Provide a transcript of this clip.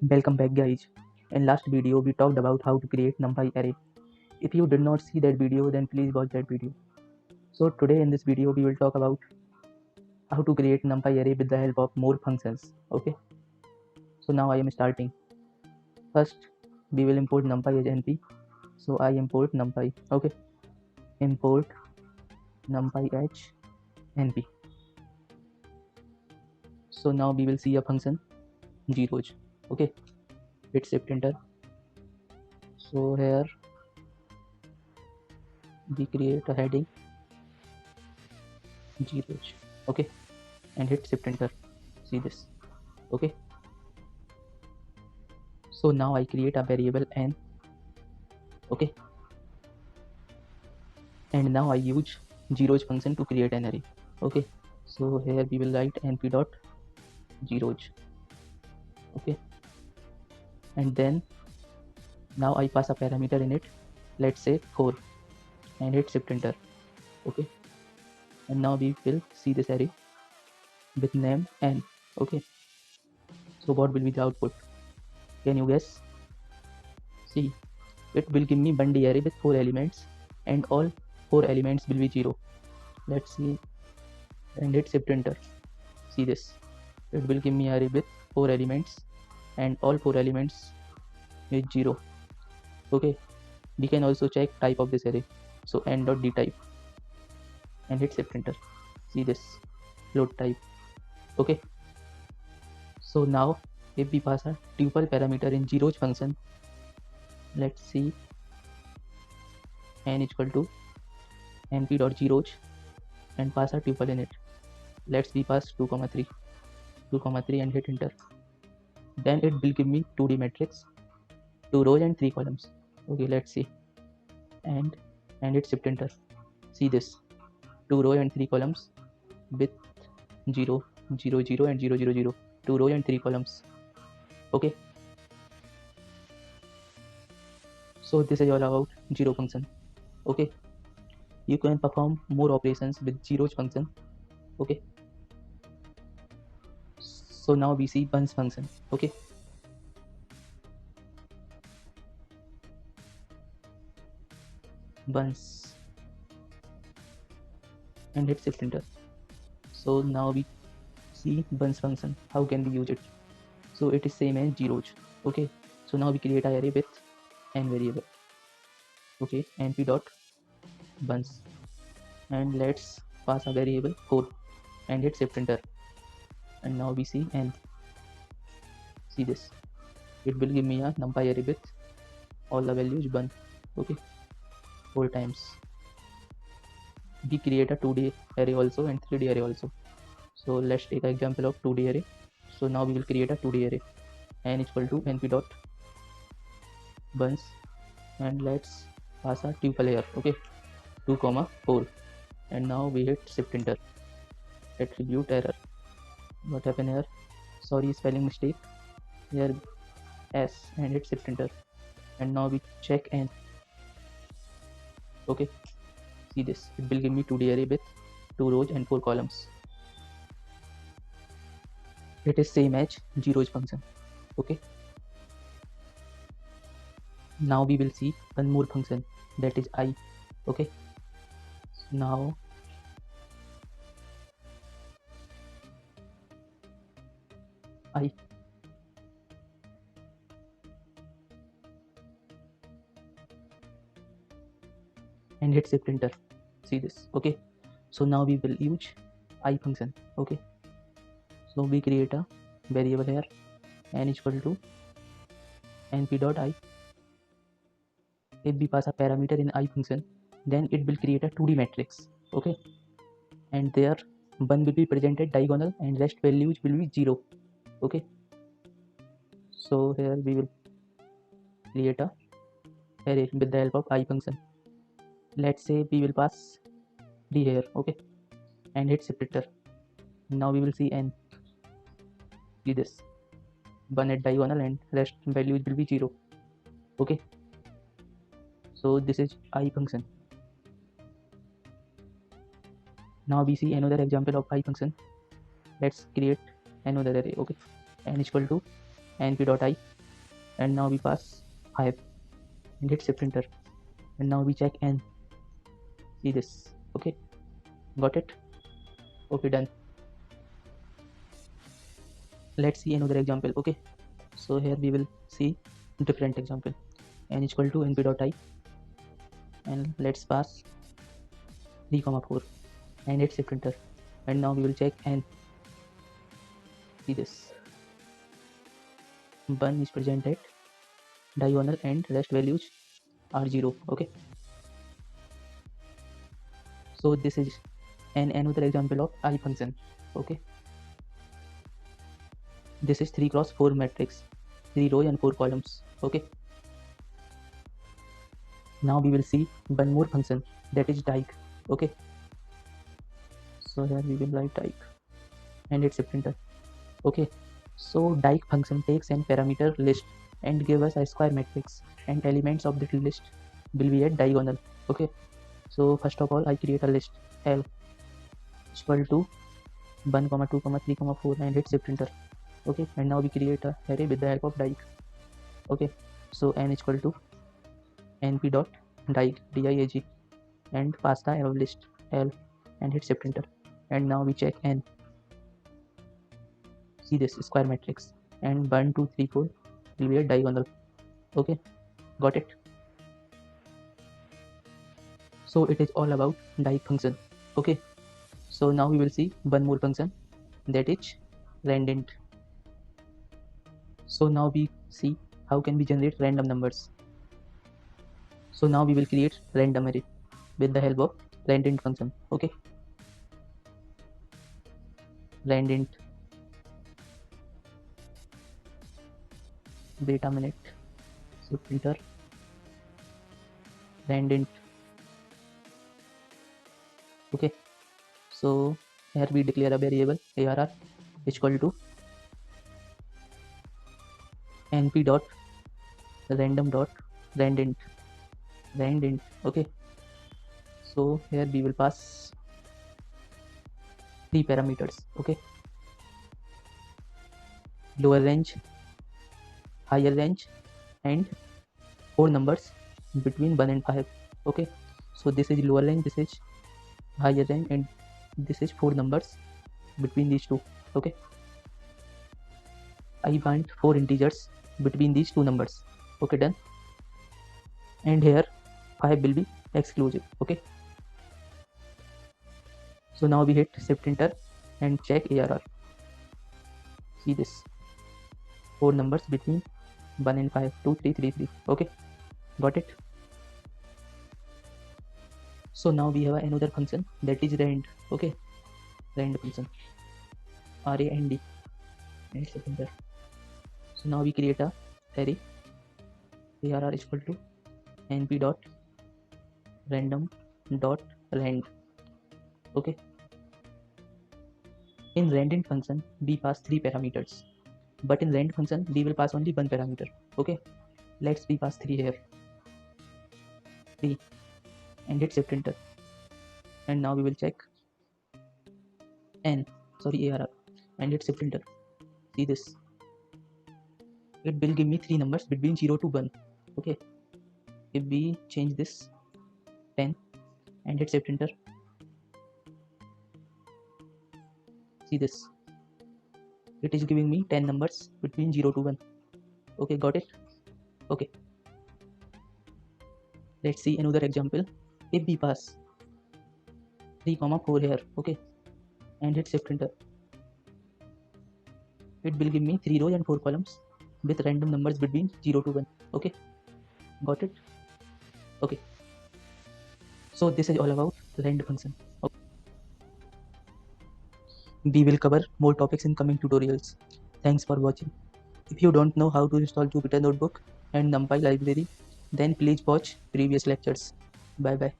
Welcome back guys. In last video we talked about how to create NumPy array. If you did not see that video then please watch that video. So today in this video we will talk about how to create NumPy array with the help of more functions. Okay. So now I am starting. First we will import NumPy as np. So I import NumPy. Okay. Import NumPy as np. So now we will see a function zeros. Okay. Hit shift enter. So here we create a heading zeros. Okay, and hit shift enter. See this. Okay, so now I create a variable n. Okay, and now I use zeros function to create an array. Okay, so here we will write np dot zeros. Okay, and then now I pass a parameter in it, let's say 4, and hit shift enter. Okay, and now we will see this array with name n. Okay, so what will be the output? Can you guess? See, it will give me Bundy array with 4 elements and all 4 elements will be 0. Let's see, and hit shift enter. See this, it will give me array with 4 elements and all 4 elements is 0. Okay, we can also check type of this array. So n.d type and hit shift enter. See this, float type. Okay, so now if we pass a tuple parameter in zeros function, let's see, n equal to np.zeros and pass a tuple in it. Let's we pass 2, 3 and hit enter. Then it will give me 2D matrix, 2 rows and 3 columns. Okay, let's see, and hit shift enter. See this, 2 rows and 3 columns with 0, 0, 0 and 0, 0, 0, 2 rows and 3 columns. Okay, so this is all about zero function. Okay, you can perform more operations with zeros function. Okay, so now we see bunch function. Okay, bunch and hit shift enter. So now we see bunch function, how can we use it? So it is same as zeros. Okay, so now we create an array with n variable. Okay, np dot bunch, and let's pass a variable 4 and hit shift enter. And now we see n. See this, it will give me a numpy array with all the values 1. Okay, 4 times. We create a 2D array also and 3D array also. So let's take an example of 2D array. So now we will create a 2D array, n equal to np dot bunch, and let's pass a tuple here. Okay, 2, 4, and now we hit shift enter. Attribute error. What happened here? Sorry, spelling mistake. Here s and hit shift enter, and now we check n. Okay, see this, it will give me 2D array with 2 rows and 4 columns. It is same as zeros function. Okay, now we will see one more function, that is I. Okay, now I, and hit shift enter. See this. Okay, so now we will use I function. Okay, so we create a variable here, n equal to np dot I. If we pass a parameter in I function, then it will create a 2D matrix. Okay, and there 1 will be presented diagonal and rest values will be 0. Okay, so here we will create a array with the help of I function. Let's say we will pass d here. Okay, and hit shift enter. Now we will see n. See this, 1 at diagonal and rest values will be 0. Okay, so this is I function. Now we see another example of I function. Let's create another array. Okay, n equal to np.i, and now we pass 5 and hit shift enter, and now we check n. See this. Okay, got it. Okay, done. Let's see another example. Okay, so here we will see different example. N is equal to np.i, and let's pass 3,4 and hit shift enter, and now we will check n. See this. 1 is present at diagonal and rest values are 0. Okay, so this is another example of I function. Okay, this is 3 cross 4 matrix, 3 rows and 4 columns. Okay, now we will see one more function, that is Dyke. Okay, so here we will write Dyke and it's shift enter. Okay, so Dyke function takes an parameter list and give us a square matrix, and elements of that list will be at diagonal. Okay, so first of all I create a list L equal to 1, 2, 3, 4 and hit shift enter. Okay, and now we create a array with the help of Dyke. Okay, so n is equal to np dot Dyke diag, and pass the arrow list L and hit shift enter, and now we check n. See this square matrix, and 1, 2, 3, 4 will be a diagonal. Okay, got it. So it is all about Dyke function. Okay, so now we will see one more function, that is randint. So now we see how can we generate random numbers. So now we will create random array with the help of randint function. Okay, randint, wait a minute, shift enter, randint. Okay, so here we declare a variable arr is equal to np dot random dot randint. Okay, so here we will pass 3 parameters. Okay, lower range, higher range, and 4 numbers between 1 and 5. Okay, so this is lower range, this is higher range, and this is 4 numbers between these two. Okay, I want 4 integers between these two numbers. Okay, done. And here 5 will be exclusive. Okay, so now we hit shift enter and check arr. See this, 4 numbers between 1 and 5, 2, 3, 3, 3. Okay, got it. So now we have another function, that is rand. Okay, rand function, rand, and shift enter. So now we create a array arr is equal to np dot random dot rand. Okay, in randint function we pass 3 parameters, but in rand function we will pass only 1 parameter. Okay, let's we pass 3 here, 3, and hit shift enter, and now we will check arr and hit shift enter. See this, it will give me 3 numbers between 0 to 1. Okay, if we change this 10 and hit shift enter, see this, it is giving me 10 numbers between 0 to 1. Okay, got it. Okay, let's see another example. If we pass 3, 4 here, okay, and hit shift enter, it will give me 3 rows and 4 columns with random numbers between 0 to 1. Okay, got it. Okay, so this is all about rand function. Okay. We will cover more topics in coming tutorials. Thanks for watching. If you don't know how to install Jupyter Notebook and NumPy library, then please watch previous lectures. Bye bye.